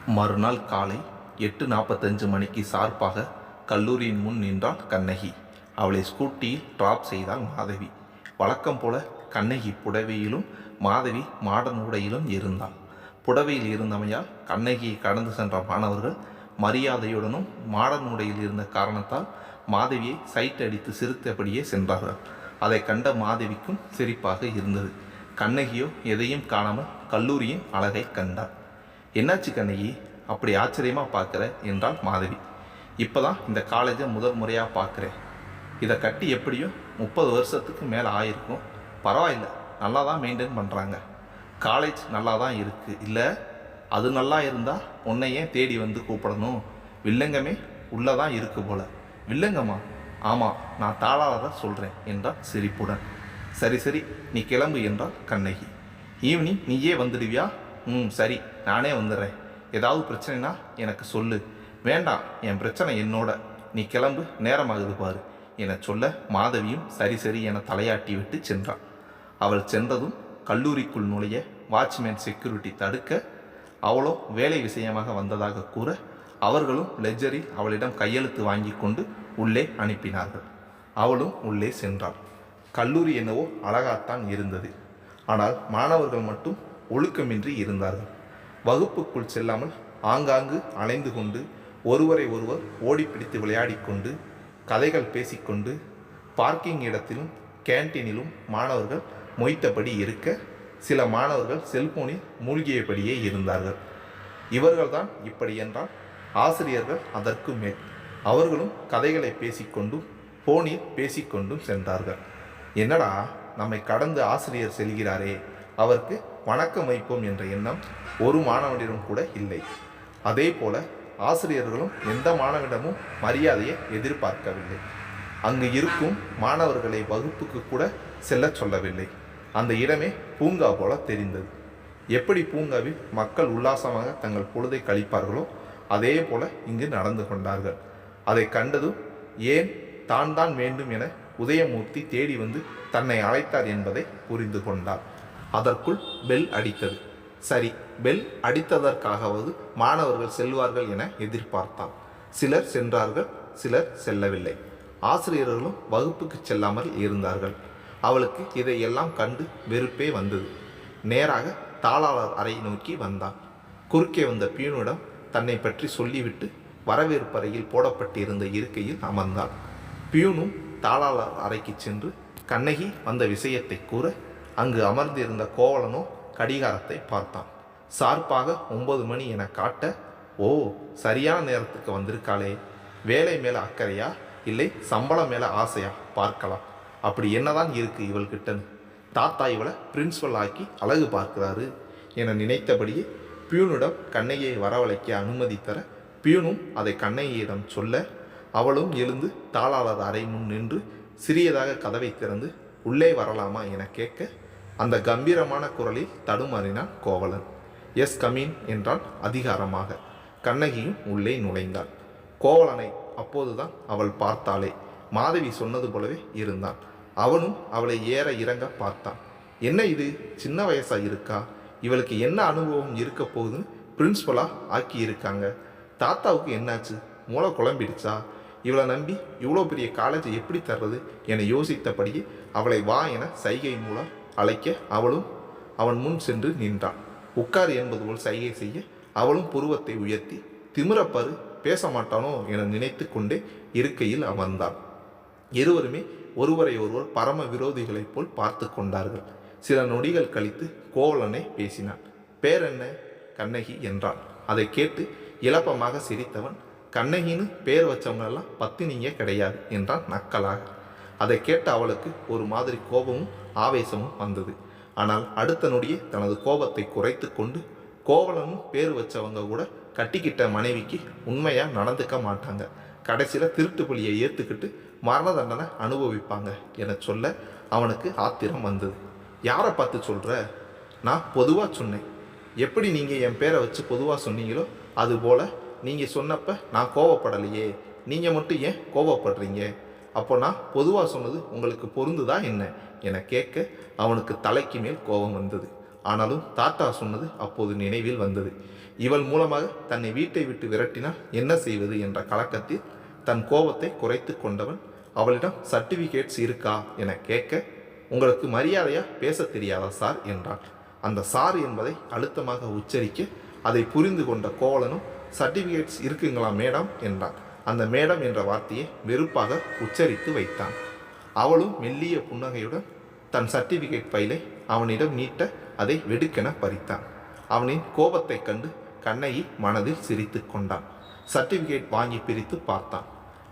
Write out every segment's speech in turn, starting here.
மறுநாள் காலை 8:45 மணிக்கு சார்பாக கல்லூரியின் முன் நின்றாள் கண்ணகி. அவளை ஸ்கூட்டியில் டிராப் செய்தாள் மாதவி. வழக்கம் போல கண்ணகி புடவையிலும் மாதவி மாடர்ன் உடையிலும் இருந்தாள். புடவையில் இருந்தமையால் கண்ணகியை கடந்து சென்ற மாணவர்கள் மரியாதையுடனும் மாடர்ன் உடையில் இருந்த காரணத்தால் மாதவியை சைட் அடித்து சிரித்தபடியே சென்றார்கள். அதை கண்ட மாதவிக்கும் சிரிப்பாக இருந்தது. கண்ணகியோ எதையும் காணாமல் கல்லூரியின் அழகை கண்டார். என்னாச்சு கண்ணகி, அப்படி ஆச்சரியமாக பார்க்குற என்றாள் மாதவி. இப்போ தான் இந்த காலேஜை முதல் முறையாக பார்க்குறேன். இதை கட்டி எப்படியும் 30 வருஷத்துக்கு மேலே ஆயிருக்கும். பரவாயில்ல, நல்லா தான் மெயின்டைன் பண்ணுறாங்க. காலேஜ் நல்லா தான் இருக்குது. இல்லை, அது நல்லா இருந்தால் உன்னை ஏன் தேடி வந்து கூப்பிடணும்? வில்லங்கமே உள்ளே தான் இருக்குது போல. வில்லங்கம்மா? ஆமாம், நான் தாளாளரை சொல்கிறேன் என்றால் சிரிப்புடன். சரி சரி, நீ கிளம்பு என்றாள் கண்ணகி. ஈவினிங் நீயே வந்துடுவியா? சரி, நானே வந்துடுறேன். ஏதாவது பிரச்சனைனா எனக்கு சொல்லு. வேண்டாம், என் பிரச்சனை என்னோட. நீ கிளம்பு, நேரமாகுது பாரு என சொல்ல மாதவியும் சரி சரி என தலையாட்டி விட்டு சென்றாள். அவள் சென்றதும் கல்லூரிக்குள் நுழைய வாட்ச்மேன் செக்யூரிட்டி தடுக்க, அவளோ வேலை விஷயமாக வந்ததாக கூற அவர்களும் லெஜரில் அவளிடம் கையெழுத்து வாங்கி கொண்டு உள்ளே அனுப்பினார்கள். அவளும் உள்ளே சென்றாள். கல்லூரி என்னவோ அழகாத்தான் இருந்தது. ஆனால் மாணவர்கள் மட்டும் ஒழுக்கமின்றி இருந்தார்கள். வகுப்புக்குள் செல்லாமல் ஆங்காங்கு அலைந்து கொண்டு ஒருவரை ஒருவர் ஓடிப்பிடித்து விளையாடிக்கொண்டு கதைகள் பேசிக்கொண்டு பார்க்கிங் இடத்திலும் கேன்டீனிலும் மாணவர்கள் மொய்த்தபடி இருக்க, சில மாணவர்கள் செல்போனில் மூழ்கியபடியே இருந்தார்கள். இவர்கள்தான் இப்படி என்றால் ஆசிரியர்கள் அதற்கு மேல். அவர்களும் கதைகளை பேசிக்கொண்டும் போனில் பேசிக்கொண்டும் சென்றார்கள். என்னடா, நம்மை கடந்து ஆசிரியர் செல்கிறாரே, அவருக்கு வணக்கம் வைப்போம் என்ற எண்ணம் ஒரு மாணவனிடம் கூட இல்லை. அதே போல ஆசிரியர்களும் எந்த மாணவனிடமும் மரியாதையை எதிர்பார்க்கவில்லை. அங்கு இருக்கும் மாணவர்களை வகுப்புக்கு கூட செல்ல சொல்லவில்லை. அந்த இடமே பூங்கா போல தெரிந்தது. எப்படி பூங்காவில் மக்கள் உல்லாசமாக தங்கள் பொழுதை கழிப்பார்களோ அதே போல இங்கு நடந்து கொண்டார்கள். அதை கண்டதும் ஏன் தான் வேண்டும் என உதயமூர்த்தி தேடி வந்து தன்னை அழைத்தார் என்பதை புரிந்து கொண்டார். அதற்குள் பெல் அடித்தது. சரி, பெல் அடித்ததற்காகவது மாணவர்கள் செல்வார்கள் என எதிர்பார்த்தார். சிலர் சென்றார்கள், சிலர் செல்லவில்லை. ஆசிரியர்களும் வகுப்புக்கு செல்லாமல் இருந்தார்கள். அவளுக்கு இதையெல்லாம் கண்டு வெறுப்பே வந்தது. நேராக தாளாளர் அறை நோக்கி வந்தாள். குறுக்கே வந்த பியூனிடம் தன்னை பற்றி சொல்லிவிட்டு வரவேற்பறையில் போடப்பட்டிருந்த இருக்கையில் அமர்ந்தாள். பியூனும் தாளாளர் அறைக்கு சென்று கண்ணகி வந்த விஷயத்தை கூற, அங்கு அமர்ந்திருந்த கோவலனோ கடிகாரத்தை பார்த்தான். சார்பாக 9 மணி என காட்ட, ஓ, சரியான நேரத்துக்கு வந்திருக்காளே. வேலை மேலே அக்கறையா, இல்லை சம்பளம் மேலே ஆசையா? பார்க்கலாம். அப்படி என்னதான் இருக்கு இவள்கிட்டன்னு. தாத்தா இவளை பிரின்சிபல் ஆக்கி அழகு பார்க்கிறாரு என நினைத்தபடியே பியூனிடம் கண்ணகியை வரவழைக்க அனுமதி தர, பியூனும் அதை கண்ணகியிடம் சொல்ல, அவளும் எழுந்து தாளாளர் அறை முன் நின்று சிறியதாக கதவை திறந்து உள்ளே வரலாமா என கேட்க, அந்த கம்பீரமான குரலில் தடுமாறினான் கோவலன். எஸ், கமீன் என்றான் அதிகாரமாக. கண்ணகியும் உள்ளே நுழைந்தாள். கோவலனை அப்போதுதான் அவள் பார்த்தாளே. மாதவி சொன்னது போலவே இருந்தான். அவனும் அவளை ஏற இறங்க பார்த்தான். என்ன இது, சின்ன வயசா இருக்கா? இவளுக்கு என்ன அனுபவம் இருக்க போகுதுன்னு பிரின்சிபலா ஆக்கி இருக்காங்க. தாத்தாவுக்கு என்னாச்சு, மூளை குழம்பிடுச்சா? இவளை நம்பி இவ்வளோ பெரிய காலேஜை எப்படி தர்றது என யோசித்தபடியே அவளை வா என சைகை மூலம் அழைக்க அவளும் அவன் முன் சென்று நின்றான். உட்கார் என்பது போல் சைகை செய்ய அவளும் புருவத்தை உயர்த்தி, திமிரப்பாரு, பேச மாட்டானோ என நினைத்து கொண்டே இருக்கையில் அமர்ந்தாள். இருவருமே ஒருவரை ஒருவர் பரம விரோதிகளைப் போல் பார்த்து கொண்டார்கள். சில நொடிகள் கழித்து கோவலனை பேசினான். பேர் என்ன? கண்ணகி என்றான். அதை கேட்டு இலப்பமாக சிரித்தவன், கண்ணகின்னு பேர் வச்சவங்களெல்லாம் பத்தினியே கிடையாது என்றான் நக்கலாக. அதை கேட்ட அவளுக்கு ஒரு மாதிரி கோபமும் ஆவேசமும் வந்தது. ஆனால் அடுத்த நொடியே தனது கோபத்தை குறைத்து கொண்டு, கோவலனும் பேர் வச்சவங்க கூட கட்டிக்கிட்ட மனைவிக்கு உண்மையாக நடந்துக்க மாட்டாங்க, கடைசியில் திருட்டு பலியை ஏற்றுக்கிட்டு மரண தண்டனை அனுபவிப்பாங்க என சொல்ல அவனுக்கு ஆத்திரம் வந்தது. யாரை பார்த்து சொல்கிற? நான் பொதுவாக சொன்னேன். எப்படி நீங்கள் என் பேரை வச்சு பொதுவாக சொன்னீங்களோ அதுபோல் நீங்கள் சொன்னப்போ நான் கோவப்படலையே, நீங்கள் மட்டும் ஏன் கோவப்படுறீங்க? அப்போ நான் பொதுவாக சொன்னது உங்களுக்கு பொருந்துதா என்ன என கேட்க அவனுக்கு தலைக்கு மேல் கோபம் வந்தது. ஆனாலும் தாத்தா சொன்னது அப்போது நினைவில் வந்தது. இவள் மூலமாக தன்னை வீட்டை விட்டு விரட்டினால் என்ன செய்வது என்ற கலக்கத்தில் தன் கோபத்தை குறைத்து கொண்டவன் அவளிடம் சர்டிஃபிகேட்ஸ் இருக்கா என கேட்க, உங்களுக்கு மரியாதையா பேச தெரியாதா சார் என்றான். அந்த சார் என்பதை அழுத்தமாக உச்சரிக்க அதை புரிந்து கொண்ட கோவலனும் சர்டிஃபிகேட்ஸ் இருக்குங்களா மேடம் என்றான். அந்த மேடம் என்ற வார்த்தையை வெறுப்பாக உச்சரித்து வைத்தான். அவளும் மெல்லிய புன்னகையுடன் தன் சர்டிஃபிகேட் ஃபைலை அவனிடம் நீட்ட அதை வெடுக்கென பறித்தான். அவனின் கோபத்தை கண்டு கண்ணகி மனதில் சிரித்து கொண்டான். சர்டிஃபிகேட் வாங்கி பிரித்து பார்த்தான்.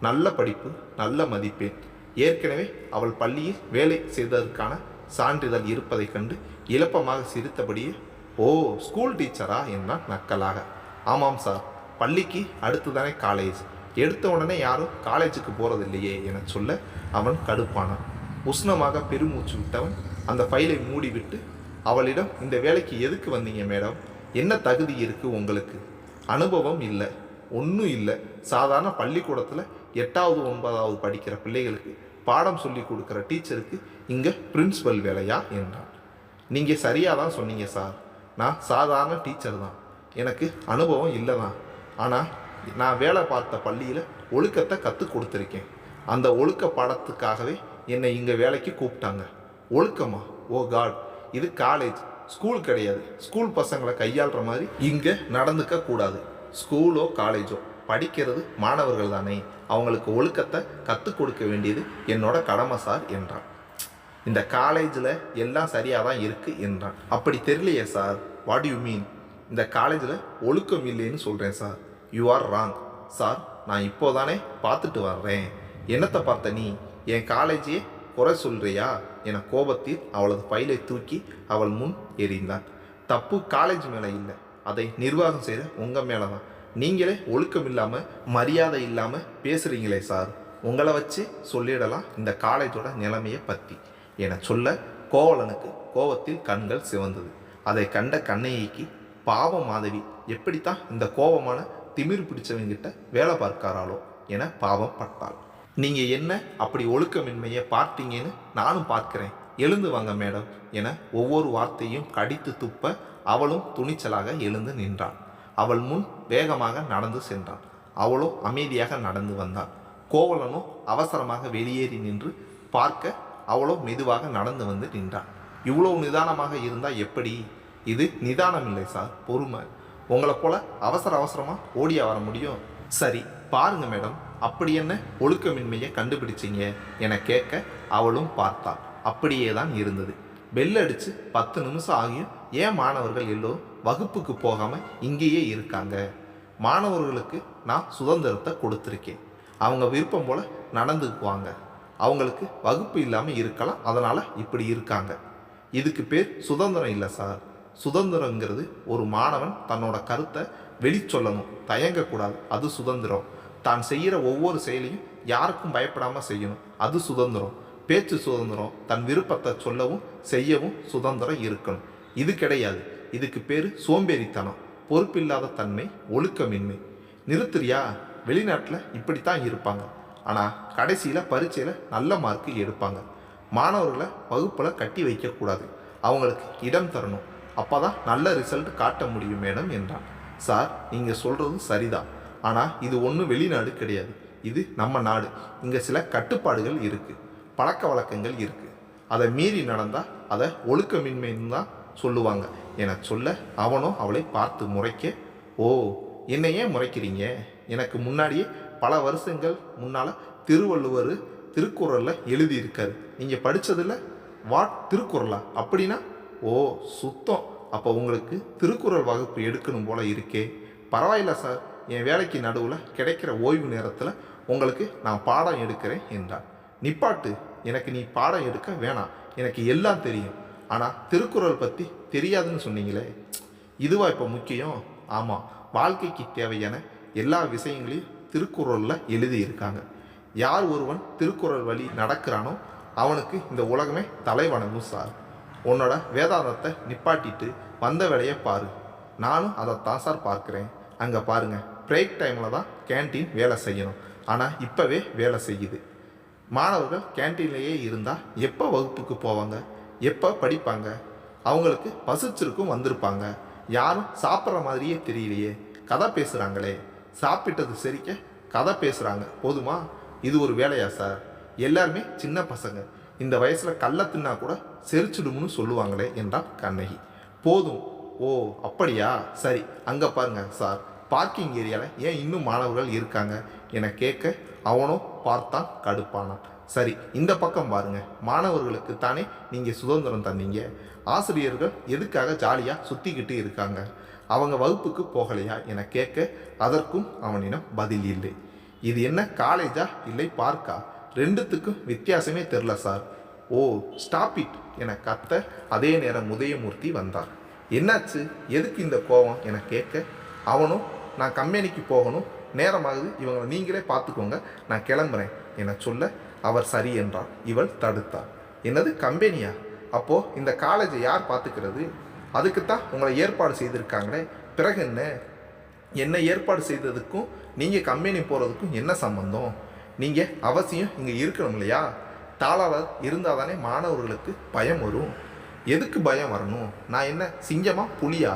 நல்ல படிப்பு, நல்ல மதிப்பெண். ஏற்கனவே அவள் பள்ளியில் வேலை செய்ததற்கான சான்றிதழ் இருப்பதை கண்டு இலப்பமாக சிரித்தபடியே, ஓ ஸ்கூல் டீச்சரா என்றான் நக்கலாக. ஆமாம் சார், பள்ளிக்கு அடுத்துதானே காலேஜ், எடுத்த உடனே யாரும் காலேஜுக்கு போகிறதில்லையே என சொல்ல அவன் கடுப்பானான். உஷ்ணமாக பெருமூச்சு விட்டவன் அந்த ஃபைலை மூடிவிட்டு அவளிடம், இந்த வேலைக்கு எதுக்கு வந்தீங்க மேடம்? என்ன தகுதி இருக்குது உங்களுக்கு? அனுபவம் இல்லை, ஒன்றும் இல்லை. சாதாரண பள்ளிக்கூடத்தில் 8வது 9வது படிக்கிற பிள்ளைகளுக்கு பாடம் சொல்லி கொடுக்குற டீச்சருக்கு இங்கே பிரின்சிபல் வேலையா என்றான். நீங்கள் சரியாக தான் சொன்னீங்க சார், நான் சாதாரண டீச்சர் தான், எனக்கு அனுபவம் இல்லை தான். ஆனால் நான் வேலை பார்த்த பள்ளியில் ஒழுக்கத்தை கற்றுக் கொடுத்துருக்கேன். அந்த ஒழுக்க பாடத்துக்காகவே என்னை இங்கே வேலைக்கு கூப்பிட்டாங்க. ஒழுக்கமா? ஓ காட், இது காலேஜ், ஸ்கூல் கிடையாது. ஸ்கூல் பசங்களை கையாளுற மாதிரி இங்கே நடந்துக்க கூடாது. ஸ்கூலோ காலேஜோ படிக்கிறது மாணவர்கள் தானே, அவங்களுக்கு ஒழுக்கத்தை கற்றுக் கொடுக்க வேண்டியது என்னோட கடமை சார் என்றான். இந்த காலேஜில் எல்லாம் சரியாக தான் இருக்குது என்றான். அப்படி தெரியலையே சார், வாட் யூ மீன்? இந்த காலேஜில் ஒழுக்கம் இல்லைன்னு சொல்கிறேன் sir. You are wrong sir. நான் இப்போதானே பார்த்துட்டு வர்றேன். என்னத்தை பார்த்த நீ? என் காலேஜையே குறை சொல்கிறியா என கோபத்தில் அவளது ஃபைலை தூக்கி அவள் முன் எறிந்தான். தப்பு காலேஜ் மேலே இல்லை, அதை நிர்வாகம் செய்கிற உங்கள் மேலே தான். நீங்களே ஒழுக்கம் இல்லாமல் மரியாதை இல்லாமல் பேசுகிறீங்களே சார், உங்களை வச்சு சொல்லிடலாம் இந்த காலேஜோட நிலைமையை பற்றி என சொல்ல கோவலனுக்கு கோபத்தில் கண்கள் சிவந்தது. அதை கண்ட கண்ணகிக்கு, பாவம் மாதவி எப்படித்தான் இந்த கோபமான திமிர் பிடிச்சவங்கிட்ட வேலை பார்க்காராளோ என பாவம் பட்டாள். நீங்கள் என்ன அப்படி ஒழுக்கமின்மையை பார்த்தீங்கன்னு நானும் பார்க்கிறேன், எழுந்து வாங்க மேடம் என ஒவ்வொரு வார்த்தையும் கடித்து துப்ப அவளும் துணிச்சலாக எழுந்து நின்றாள். அவள் முன் வேகமாக நடந்து சென்றான். அவளோ அமைதியாக நடந்து வந்தாள். கோவலனோ அவசரமாக வெளியேறி நின்று பார்க்க அவளோ மெதுவாக நடந்து வந்து நின்றாள். இவ்வளோ நிதானமாக இருந்தால் எப்படி? இது நிதானம் இல்லை சார், பொறுமை. உங்களை போல அவசரமாக ஓடியா வர முடியும்? சரி பாருங்க மேடம், அப்படி என்ன ஒழுக்கமின்மையை கண்டுபிடிச்சிங்க என கேட்க அவளும் பார்த்தாள். அப்படியே தான் இருந்தது. பெல் அடித்து 10 நிமிஷம் ஆகியும் ஏன் மாணவர்கள் எல்லோரும் வகுப்புக்கு போகாமல் இங்கேயே இருக்காங்க? மாணவர்களுக்கு நான் சுதந்திரத்தை கொடுத்துருக்கேன், அவங்க விருப்பம் போல் நடந்துக்குவாங்க. அவங்களுக்கு வகுப்பு இல்லாமல் இருக்கலாம், அதனால் இப்படி இருக்காங்க. இதுக்கு பேர் சுதந்திரம் இல்லை சார். சுதந்திரங்கிறது ஒரு மாணவன் தன்னோட கருத்தை வெளிச்சொல்லணும், தயங்கக்கூடாது, அது சுதந்திரம். தான் செய்கிற ஒவ்வொரு செயலையும் யாருக்கும் பயப்படாமல் செய்யணும், அது சுதந்திரம். பேச்சு சுதந்திரம், தன் விருப்பத்தை சொல்லவும் செய்யவும் சுதந்திரம் இருக்கணும். இது கிடையாது. இதுக்கு பேர் சோம்பேறித்தனம், பொறுப்பில்லாத தன்மை, ஒழுக்கமின்மை. நிறுத்துறியா? வெளிநாட்டில் இப்படித்தான் இருப்பாங்க. ஆனால் கடைசியில் பரீட்சையில் நல்ல மார்க்கு எடுப்பாங்க. மாணவர்களை வகுப்பில் கட்டி வைக்கக்கூடாது, அவங்களுக்கு இடம் தரணும். அப்போ தான் நல்ல ரிசல்ட் காட்ட முடியும் மேடம் என்றான். சார், நீங்கள் சொல்கிறது சரிதான், ஆனால் இது ஒன்றும் வெளிநாடு கிடையாது, இது நம்ம நாடு. இங்கே சில கட்டுப்பாடுகள் இருக்குது, பழக்க வழக்கங்கள் இருக்குது. அதை மீறி நடந்தால் அதை ஒழுக்கமின்மைன்னு தான் சொல்லுவாங்க என சொல்ல அவனோ அவளை பார்த்து முறைக்க, ஓ என்னை ஏன் முறைக்கிறீங்க? எனக்கு முன்னாடியே பல வருஷங்கள் முன்னால் திருவள்ளுவர் திருக்குறளில் எழுதியிருக்காரு, நீங்கள் படித்ததில்ல? வாட், திருக்குறளா? அப்படின்னா ஓ சுத்தம். அப்போ உங்களுக்கு திருக்குறள் வகுப்பு எடுக்கணும் போல இருக்கே. பரவாயில்ல சார், என் வேலைக்கு நடுவில் கிடைக்கிற ஓய்வு நேரத்தில் உங்களுக்கு நான் பாடம் எடுக்கிறேன் என்றார். நிப்பாட்டு, எனக்கு நீ பாடம் எடுக்க வேணாம், எனக்கு எல்லாம் தெரியும். ஆனால் திருக்குறள் பற்றி தெரியாதுன்னு சொன்னீங்களே, இதுவா இப்போ முக்கியம்? ஆமாம், வாழ்க்கைக்கு தேவையான எல்லா விஷயங்களையும் திருக்குறளில் எழுதியிருக்காங்க. யார் ஒருவன் திருக்குறள் வழி நடக்கிறானோ அவனுக்கு இந்த உலகமே தலைவணங்கும் சார். உன்னோட வேதாந்தத்தை நிப்பாட்டிட்டு வந்த வேலையை பாரு. நானும் அதைத்தான் சார் பார்க்குறேன். அங்கே பாருங்கள், பிரேக் டைமில் தான் கேன்டீன் வேலை செய்யணும், ஆனால் இப்போவே வேலை செய்யுது. மாணவர்கள் கேன்டீன்லேயே இருந்தால் எப்போ வகுப்புக்கு போவாங்க, எப்போ படிப்பாங்க? அவங்களுக்கு பசிச்சிருக்கும் வந்திருப்பாங்க. யாரும் சாப்பிட்ற மாதிரியே தெரியலையே, கதை பேசுகிறாங்களே, சாப்பிட்டது சரிக்க கதை பேசுகிறாங்க போதுமா? இது ஒரு வேலையா சார்? எல்லாருமே சின்ன பசங்க, இந்த வயசில் கள்ள தின்னா கூட செரிச்சிடும்னு சொல்லுவாங்களே என்றாள் கண்ணகி. போதும். ஓ அப்படியா, சரி அங்கே பாருங்க சார், பார்க்கிங் ஏரியாவில் ஏன் இன்னும் மாணவர்கள் இருக்காங்க என கேட்க அவனோ பார்த்தான், கடுப்பானான். சரி இந்த பக்கம் பாருங்க, மாணவர்களுக்கு தானே நீங்கள் சுதந்திரம் தந்தீங்க, ஆசிரியர்கள் எதுக்காக ஜாலியாக சுற்றிக்கிட்டு இருக்காங்க, அவங்க வகுப்புக்கு போகலையா என கேட்க அதற்கும் அவனிடம் பதில் இல்லை. இது என்ன காலேஜா இல்லை பார்க்கா, ரெண்டுத்துக்கும் வித்தியாசமே தெரில சார். ஓ ஸ்டாப் இட் என கத்த அதே நேரம் உதயமூர்த்தி வந்தார். என்னாச்சு, எதுக்கு இந்த கோபம் என கேட்க அவனும் நான் கம்பெனிக்கு போகணும், நேரமாகுது, இவங்களை நீங்களே பார்த்துக்கோங்க, நான் கிளம்புறேன் என சொல்ல அவர் சரி என்றார். இவள் தடுத்தார். என்னது கம்பெனியா? அப்போது இந்த காலேஜை யார் பார்த்துக்கிறது? அதுக்குத்தான் உங்களை ஏற்பாடு செய்திருக்காங்களே, பிறகு என்ன? என்ன ஏற்பாடு செய்ததுக்கும் நீங்கள் கம்பெனி போகிறதுக்கும் என்ன சம்பந்தம்? நீங்கள் அவசியம் இங்கே இருக்கணும் இல்லையா? தாளாளர் இருந்தால் தானே மாணவர்களுக்கு பயம் வரும். எதுக்கு பயம் வரணும்? நான் என்ன சிங்கமா புலியா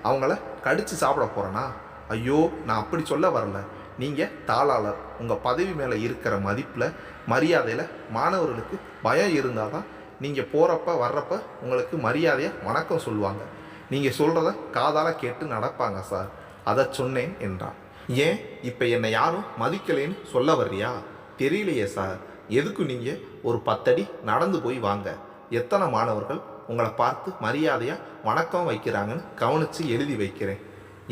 அவங்கள கடித்து சாப்பிட போகிறேனா? ஐயோ நான் அப்படி சொல்ல வரல. நீங்கள் தாளாளர், உங்கள் பதவி மேலே இருக்கிற மதிப்பில் மரியாதையில் மாணவர்களுக்கு பயம் இருந்தால் தான் நீங்கள் போகிறப்ப வர்றப்ப உங்களுக்கு மரியாதையாக வணக்கம் சொல்லுவாங்க, நீங்கள் சொல்கிறத காதால் கேட்டு நடப்பாங்க சார், அதை சொன்னேன் என்றான். ஏன் இப்போ என்னை யாரும் மதிக்கலைன்னு சொல்ல வர்றியா? தெரியலையே சார். எதுக்கு நீங்கள் ஒரு 10 அடி நடந்து போய் வாங்க, எத்தனை மாணவர்கள் உங்களை பார்த்து மரியாதையாக வணக்கம் வைக்கிறாங்கன்னு கவனித்து எழுதி வைக்கிறேன்.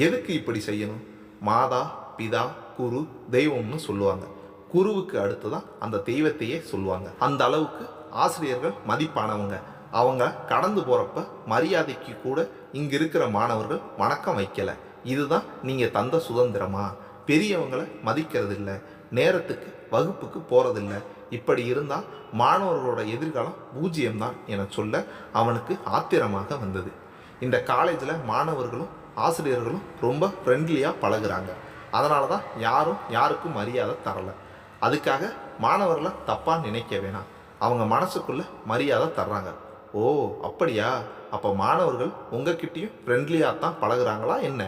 எதுக்கு இப்படி செய்யணும்? மாதா பிதா குரு தெய்வம்னு சொல்லுவாங்க. குருவுக்கு அடுத்து தான் அந்த தெய்வத்தையே சொல்லுவாங்க. அந்த அளவுக்கு ஆசிரியர்கள் மதிப்பானவங்க. அவங்க கடந்து போகிறப்ப மரியாதைக்கு கூட இங்கே இருக்கிற மாணவர்கள் வணக்கம் வைக்கலை. இதுதான் நீங்கள் தந்த சுதந்திரமா? பெரியவங்களை மதிக்கிறது இல்லை, நேரத்துக்கு வகுப்புக்கு போகிறதில்ல, இப்படி இருந்தால் மாணவர்களோட எதிர்காலம் பூஜ்ஜியம்தான் என சொல்ல அவனுக்கு ஆத்திரமாக வந்தது. இந்த காலேஜில் மாணவர்களும் ஆசிரியர்களும் ரொம்ப ஃப்ரெண்ட்லியாக பழகுறாங்க, அதனால தான் யாரும் யாருக்கும் மரியாதை தரலை. அதுக்காக மாணவர்களை தப்பாக நினைக்க வேணாம், அவங்க மனசுக்குள்ளே மரியாதை தர்றாங்க. ஓ அப்படியா, அப்போ மாணவர்கள் உங்ககிட்டயும் ஃப்ரெண்ட்லியாக தான் பழகுறாங்களா என்ன?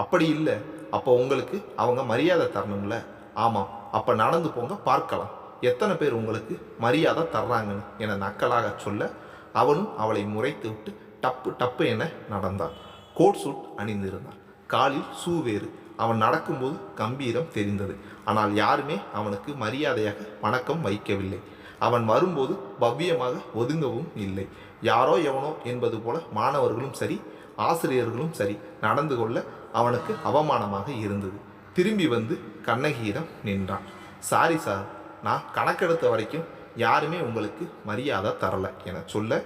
அப்படி இல்லை, அப்போ உங்களுக்கு அவங்க மரியாதை தரணும்ல. ஆமாம், அப்போ நடந்து போங்க பார்க்கலாம், எத்தனை பேர் உங்களுக்கு மரியாதை தர்றாங்கன்னு என நக்கலாக சொல்ல அவனும் அவளை முறைத்து விட்டு டப்பு டப்பு என நடந்தான். கோட் சூட் அணிந்திருந்தான், காலில் ஷூ வேறு. அவன் நடக்கும்போது கம்பீரம் தெரிந்தது. ஆனால் யாருமே அவனுக்கு மரியாதையாக வணக்கம் வைக்கவில்லை. அவன் வரும்போது பவ்யமாக ஒதுங்கவும் இல்லை. யாரோ எவனோ என்பது போல மாணவர்களும் சரி ஆசிரியர்களும் சரி நடந்து கொள்ள அவனுக்கு அவமானமாக இருந்தது. திரும்பி வந்து கண்ணகியிடம் நின்றான். சாரி சார், நான் கணக்கெடுத்த வரைக்கும் யாருமே உங்களுக்கு மரியாதை தரலை என சொல்ல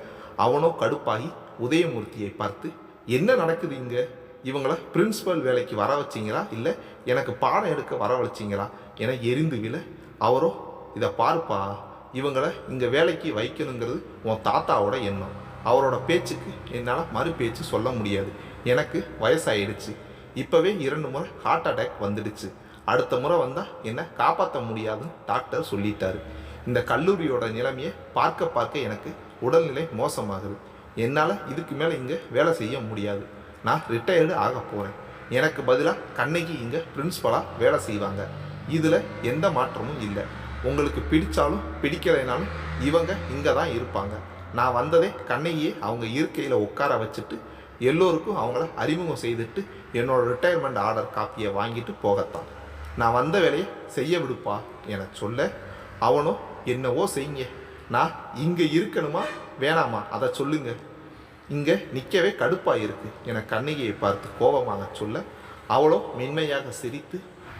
அவனோ கடுப்பாகி உதயமூர்த்தியை பார்த்து, என்ன நடக்குது இங்கே? இவங்கள பிரின்சிபல் வேலைக்கு வர வச்சிங்களா இல்லை எனக்கு பாடம் எடுக்க வரவழைச்சிங்களா என எரிந்து விழ அவரோ, இதை பார்ப்பா, இவங்களை இங்கே வேலைக்கு வைக்கணுங்கிறது உன் தாத்தாவோட எண்ணம், அவரோட பேச்சுக்கு என்னால் மறு பேச்சு சொல்ல முடியாது, எனக்கு வயசாயிடுச்சு, இப்போவே 2 முறை ஹார்ட் அட்டாக் வந்துடுச்சு, அடுத்த முறை வந்தால் என்னை காப்பாற்ற முடியாதுன்னு டாக்டர் சொல்லிட்டாரு. இந்த கல்லூரியோட நிலைமையை பார்க்க பார்க்க எனக்கு உடல்நிலை மோசமாகுது, என்னால் இதுக்கு மேலே இங்கே வேலை செய்ய முடியாது, நான் ரிட்டையர்டு ஆக போகிறேன், எனக்கு பதிலாக கண்ணகி இங்கே பிரின்ஸ்பலாக வேலை செய்வாங்க, இதில் எந்த மாற்றமும் இல்லை, உங்களுக்கு பிடிச்சாலும் பிடிக்கலைனாலும் இவங்க இங்கே தான் இருப்பாங்க, நான் வந்ததே கண்ணகியை அவங்க இருக்கையில் உட்கார வச்சுட்டு எல்லோருக்கும் அவங்கள அறிமுகம் செய்துட்டு என்னோடய ரிட்டையர்மெண்ட் ஆர்டர் காப்பியை வாங்கிட்டு போகத்தான், நான் வந்த வேலையை செய்ய விடுப்பா என சொல்ல அவனோ, என்னவோ செய்யுங்க, நான் இங்கே இருக்கணுமா வேணாமா அதை சொல்லுங்க, இங்கே நிற்கவே கடுப்பாக இருக்கு என கண்ணகியை பார்த்து கோபமாக சொல்ல அவளோ மென்மையாக சிரித்து,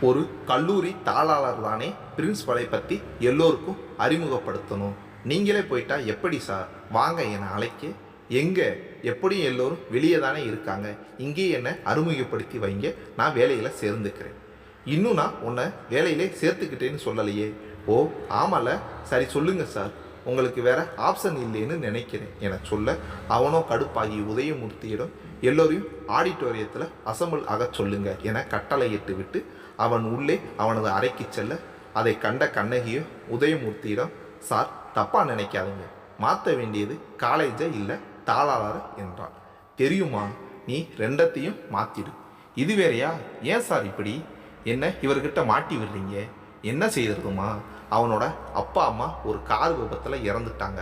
ஒரு கல்லூரி தாளாளர் தானே பிரின்ஸ்பலை பற்றி எல்லோருக்கும் அறிமுகப்படுத்தணும், நீங்களே போயிட்டா எப்படி சார், வாங்க என அழைக்க, எங்கே எப்படியும் எல்லோரும் வெளியே தானே இருக்காங்க, இங்கே என்னை அறிமுகப்படுத்தி வைங்க, நான் வேலையில் சேர்ந்துக்கிறேன், இன்னும் நான் உன்னை வேலையிலே சேர்த்துக்கிட்டேன்னு சொல்லலையே. ஓ ஆமால, சரி சொல்லுங்க சார், உங்களுக்கு வேற ஆப்ஷன் இல்லைன்னு நினைக்கிறேன் என சொல்ல அவனோ கடுப்பாகி உதயமூர்த்தியிடம் எல்லோரையும் ஆடிட்டோரியத்தில் அசம்பிள் ஆக சொல்லுங்க என கட்டளையிட்டு விட்டு அவன் உள்ளே அவனது அறைக்கு செல்ல அதை கண்ட கண்ணகியோ உதயமூர்த்தியிடம், சார் தப்பாக நினைக்காதீங்க, மாற்ற வேண்டியது காலேஜை இல்லை தாளாளர் என்றான். தெரியுமா, நீ ரெண்டத்தையும் மாற்றிடு. இது வேறையா? ஏன் சார் இப்படி என்ன இவர்கிட்ட மாட்டி விடுறீங்க? என்ன செய்யறதுமா? அவனோட அப்பா அம்மா ஒரு கார் விபத்தில் இறந்துட்டாங்க.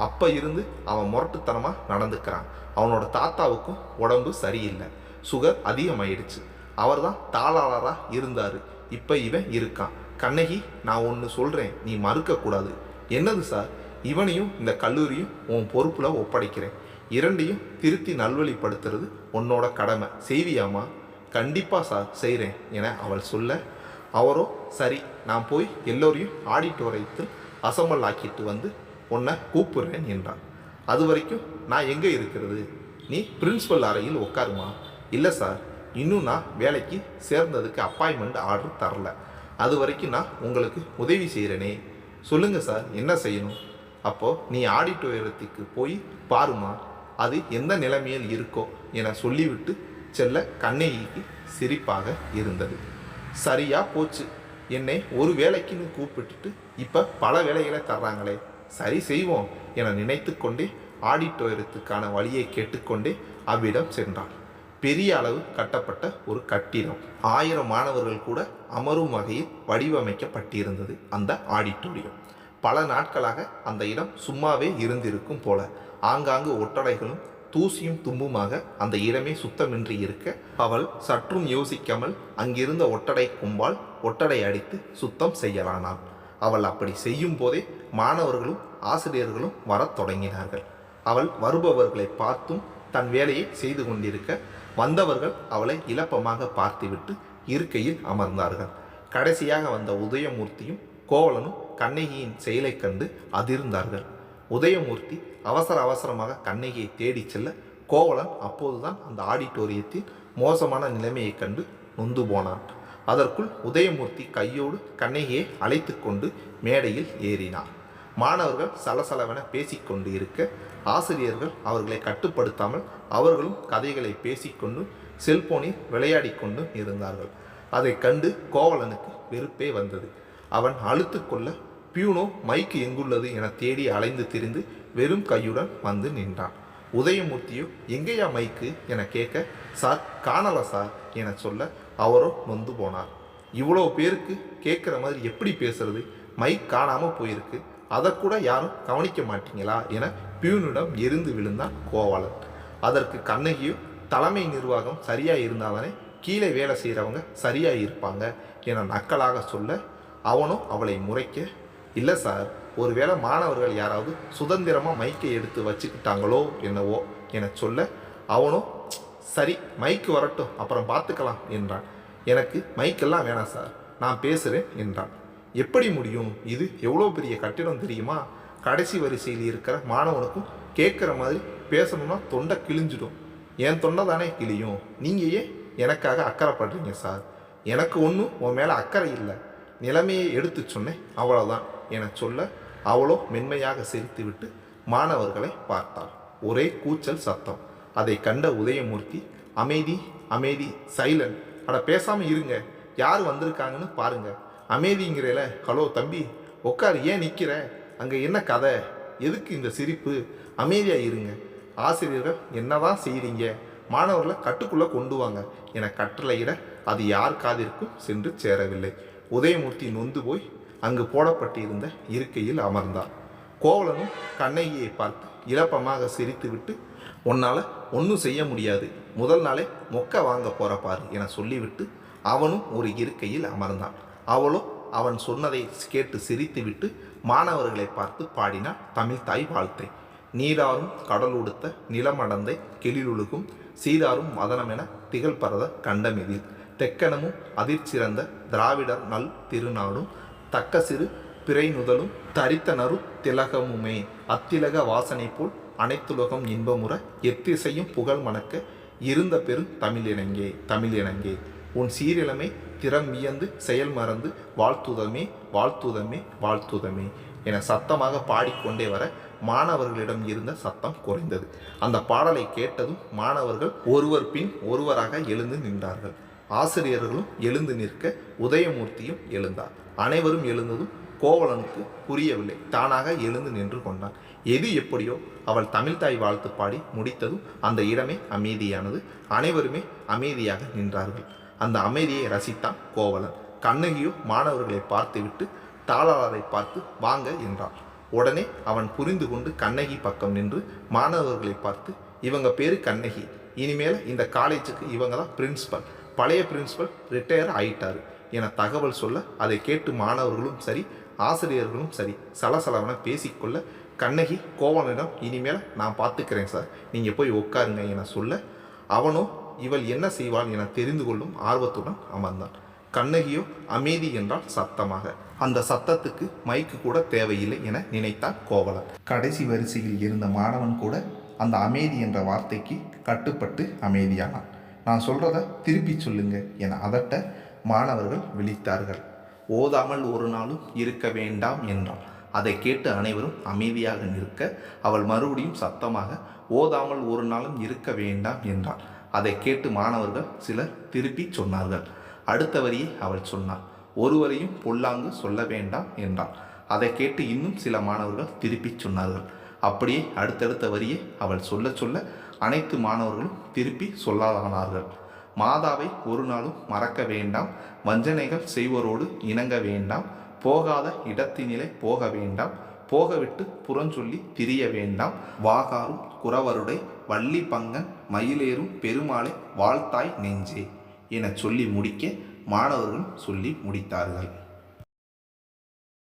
அப்போ இருந்து அவன் முரட்டுத்தனமாக நடந்துக்கிறான். அவனோட தாத்தாவுக்கும் உடம்பு சரியில்லை, சுகர் அதிகமாயிடுச்சு. அவர் தான் தாளாளராக இருந்தார். இப்போ இவன் இருக்கான். கண்ணகி, நான் ஒன்று சொல்கிறேன், நீ மறுக்கக்கூடாது. என்னது சார்? இவனையும் இந்த கல்லூரியும் உன் பொறுப்பில் ஒப்படைக்கிறேன். இரண்டையும் திருத்தி நல்வழிப்படுத்துறது உன்னோட கடமை. செய்வியாமா? கண்டிப்பாக சார் செய்கிறேன் என அவள் சொல்ல, அவரோ சரி, நான் போய் எல்லோரையும் ஆடிட்டோரியத்தில் அசம்பல் ஆக்கிட்டு வந்து உன்னை கூப்பிடுறேன் என்றான். அது வரைக்கும் நான் எங்கே இருக்கிறது? நீ பிரின்சிபல் அறையில் உட்காருமா. இல்லை சார், இன்னும் நான் வேலைக்கு சேர்ந்ததுக்கு அப்பாயின்மெண்ட் ஆர்டர் தரல. அது வரைக்கும் நான் உங்களுக்கு உதவி செய்கிறேனே. சொல்லுங்கள் சார், என்ன செய்யணும்? அப்போது நீ ஆடிட்டோரியத்துக்கு போய் பாருமா, அது எந்த நிலைமையில் இருக்கோ என சொல்லிவிட்டு செல்ல கண்ணகிக்கு சிரிப்பாக இருந்தது. சரியா போச்சு, என்னை ஒரு வேலைக்குன்னு கூப்பிட்டுட்டு இப்போ பல வேலைகளை தர்றாங்களே, சரி செய்வோம் என நினைத்து கொண்டே ஆடிட்டோரியத்துக்கான வழியை கேட்டுக்கொண்டே அவ்விடம் சென்றான். பெரிய அளவு கட்டப்பட்ட ஒரு கட்டிடம். 1000 மாணவர்கள் கூட அமரும் வகையில் வடிவமைக்கப்பட்டிருந்தது அந்த ஆடிட்டோரியம். பல நாட்களாக அந்த இடம் சும்மாவே இருந்திருக்கும் போல. ஆங்காங்கு ஒட்டடைகளும் தூசியும் தும்புமாக அந்த இடமே சுத்தமின்றி இருக்க, அவள் சற்றும் யோசிக்காமல் அங்கிருந்த ஒட்டடை கும்பால் ஒட்டடை அடித்து சுத்தம் செய்யலானாள். அவள் அப்படி செய்யும் போதே மாணவர்களும் ஆசிரியர்களும் வரத் தொடங்கினார்கள். அவள் வருபவர்களை பார்த்தும் தன் வேலையை செய்து கொண்டிருக்க, வந்தவர்கள் அவளை இலப்பமாக பார்த்துவிட்டு இருக்கையில் அமர்ந்தார்கள். கடைசியாக வந்த உதயமூர்த்தியும் கோவலனும் கண்ணகியின் செயலை கண்டு அதிர்ந்தார்கள். உதயமூர்த்தி அவசர அவசரமாக கண்ணகியை தேடிச் செல்ல, கோவலன் அப்போதுதான் அந்த ஆடிட்டோரியத்தில் மோசமான நிலைமையை கண்டு நொந்து போனான். அதற்குள் உதயமூர்த்தி கையோடு கண்ணகியை அழைத்து கொண்டு மேடையில் ஏறினார். மாணவர்கள் சலசலவென பேசிக்கொண்டு இருக்க, ஆசிரியர்கள் அவர்களை கட்டுப்படுத்தாமல் அவர்களும் கதைகளை பேசிக்கொண்டு செல்போனில் விளையாடி கொண்டு இருந்தார்கள். அதை கண்டு கோவலனுக்கு வெறுப்பே வந்தது. அவன் அழுத்து கொள்ள, பியூனோ மைக்கு எங்குள்ளது என தேடி அலைந்து திரிந்து வெறும் கையுடன் வந்து நின்றான். உதயமூர்த்தியோ எங்கேயா மைக்கு என கேட்க, சார் காணல சார் என சொல்ல, அவரோ நொந்து போனார். இவ்வளோ பேருக்கு கேட்குற மாதிரி எப்படி பேசுறது? மைக் காணாமல் போயிருக்கு, அதை கூட யாரும் கவனிக்க மாட்டீங்களா என பியூனிடம் எரிந்து விழுந்தான் கோவலன். அதற்கு கண்ணகியோ, தலைமை நிர்வாகம் சரியாக இருந்தாதானே கீழே வேலை செய்கிறவங்க சரியாக இருப்பாங்க என நக்கலாக சொல்ல, அவனும் அவளை முறைக்க, இல்லை சார், ஒருவேளை மாணவர்கள் யாராவது சுதந்திரமாக மைக்கை எடுத்து வச்சுக்கிட்டாங்களோ என்னவோ என சொல்ல, அவனும் சரி மைக்கு வரட்டும் அப்புறம் பார்த்துக்கலாம் என்றான். எனக்கு மைக்கெல்லாம் வேணாம் சார், நான் பேசுகிறேன் என்றான். எப்படி முடியும்? இது எவ்வளோ பெரிய கட்டிடம் தெரியுமா? கடைசி வரிசையில் இருக்கிற மாணவனுக்கும் கேட்குற மாதிரி பேசணும்னா தொண்டை கிழிஞ்சிடும். என் தொண்டை தானே கிழியும். நீங்கள் ஏன் எனக்காக அக்கறைப்படுறீங்க சார்? எனக்கு ஒன்றும் உன் மேலே அக்கறை இல்லை, நிலைமையை எடுத்து சொன்னேன் அவ்வளோதான் என சொல்ல, அவளோ மென்மையாக சிரித்துவிட்டு மாணவர்களை பார்த்தாள். ஒரே கூச்சல் சத்தம். அதை கண்ட உதயமூர்த்தி, அமைதி அமைதி, சைலண்ட், அட பேசாமல் இருங்க, யார் வந்திருக்காங்கன்னு பாருங்க. அமைதிங்கிறல, ஹலோ தம்பி உட்கார், ஏன் நிற்கிற? அங்கே என்ன கதை? எதுக்கு இந்த சிரிப்பு? அமைதியாக இருங்க. ஆசிரியர்கள் என்னதான் செய்கிறீங்க? மாணவர்களை கட்டுக்குள்ளே கொண்டு வாங்க என கட்டளையிட, அது யார் காதிற்கும் சென்று சேரவில்லை. உதயமூர்த்தி நொந்து போய் அங்கு போடப்பட்டிருந்த இருக்கையில் அமர்ந்தார். கோவலனும் கண்ணகியை பார்த்து இலப்பமாக சிரித்துவிட்டு, உன்னால் ஒன்றும் செய்ய முடியாது, முதல் நாளே மொக்க வாங்க போகிற பாரு என சொல்லிவிட்டு அவனும் ஒரு இருக்கையில் அமர்ந்தான். அவளோ அவன் சொன்னதை கேட்டு சிரித்துவிட்டு மாணவர்களை பார்த்து பாடினார் தமிழ் தாய் வாழ்த்தை. நீராறும் கடலுடுத்த நிலமடந்தை கெளிலுழுகும் சீராறும் மதனமென திகழ்பரத கண்டமெதில் தெக்கனமும் அதிர்ச்சிறந்த திராவிடர் நல் திருநாடும் தக்க சிறு பிறை நுதலும் தரித்தனரு திலகமுமே அத்திலக வாசனை போல் அனைத்துலகம் இன்பமுற எத்திசையும் புகழ் மணக்க இருந்த பெரும் தமிழினங்கே தமிழினங்கே உன் சீரிழமை திறம் வியந்து செயல் மறந்து வாழ்த்துதமே வாழ்த்துதமே வாழ்த்துதமே என சத்தமாக பாடிக்கொண்டே வர மாணவர்களிடம் இருந்த சத்தம் குறைந்தது. அந்த பாடலை கேட்டதும் மாணவர்கள் ஒருவர் பின் ஒருவராக எழுந்து நின்றார்கள். ஆசிரியர்களும் எழுந்து நிற்க உதயமூர்த்தியும் எழுந்தார். அனைவரும் எழுந்ததும் கோவலனுக்கு புரியவில்லை. தானாக எழுந்து நின்று கொண்டான். எது எப்படியோ அவள் தமிழ்தாய் வாழ்த்து பாடி முடித்ததும் அந்த இடமே அமைதியானது. அனைவருமே அமைதியாக நின்றார்கள். அந்த அமைதியை ரசித்தான் கோவலன். கண்ணகியோ மாணவர்களை பார்த்துவிட்டு தாளாளரை பார்த்து வாங்க என்றான். உடனே அவன் புரிந்து கொண்டு கண்ணகி பக்கம் நின்று மாணவர்களை பார்த்து, இவங்க பேரு கண்ணகி, இனிமேல் இந்த காலேஜுக்கு இவங்க தான் பிரின்சிபல், பழைய பிரின்சிபல் ரிட்டையர் ஆயிட்டாரு என தகவல் சொல்ல, அதை கேட்டு மாணவர்களும் சரி ஆசிரியர்களும் சரி சலசலவன பேசிக்கொள்ள, கண்ணகி கோவலனிடம் இனிமேல் நான் பார்த்துக்கிறேன் சார், நீங்கள் போய் உட்காருங்க என சொல்ல, அவனோ இவள் என்ன செய்வாள் என தெரிந்து கொள்ளும் ஆர்வத்துடன் அமர்ந்தான். கண்ணகியோ அமைதி என்றால் சத்தமாக. அந்த சத்தத்துக்கு மைக்கு கூட தேவையில்லை என நினைத்தான் கோவலன். கடைசி வரிசையில் இருந்த மாணவன் கூட அந்த அமைதி என்ற வார்த்தைக்கு கட்டுப்பட்டு அமைதியானான். நான் சொல்கிறத திருப்பி சொல்லுங்க என அதட்ட மாணவர்கள் விழித்தார்கள். ஓதாமல் ஒரு நாளும் இருக்க வேண்டாம் என்றாள். அதை கேட்டு அனைவரும் அமைதியாக நிற்க, அவள் மறுபடியும் சத்தமாக ஓதாமல் ஒரு நாளும் இருக்க வேண்டாம் என்றாள். அதை கேட்டு மாணவர்கள் சிலர் திருப்பி சொன்னார்கள். அடுத்த வரியை அவள் சொன்னாள். ஒருவரையும் பொல்லாங்கு சொல்ல வேண்டாம் என்றாள். அதை கேட்டு இன்னும் சில மாணவர்கள் திருப்பி சொன்னார்கள். அப்படியே அடுத்தடுத்த வரியை அவள் சொல்ல சொல்ல அனைத்து மாணவர்களும் திருப்பி சொல்லாதானார்கள். மாதாவை ஒரு நாளும் மறக்க வேண்டாம், வஞ்சனைகள் செய்வோரோடு இணங்க வேண்டாம், போகாத இடத்தினிலே போக வேண்டாம், போகவிட்டு புறஞ்சொல்லி திரிய வேண்டாம், வாகாரும் குறவருடை வள்ளி பங்கன் மயிலேறும் பெருமாளை வாழ்த்தாய் நெஞ்சே என சொல்லி முடிக்க மாணவர்களும் சொல்லி முடித்தார்கள்.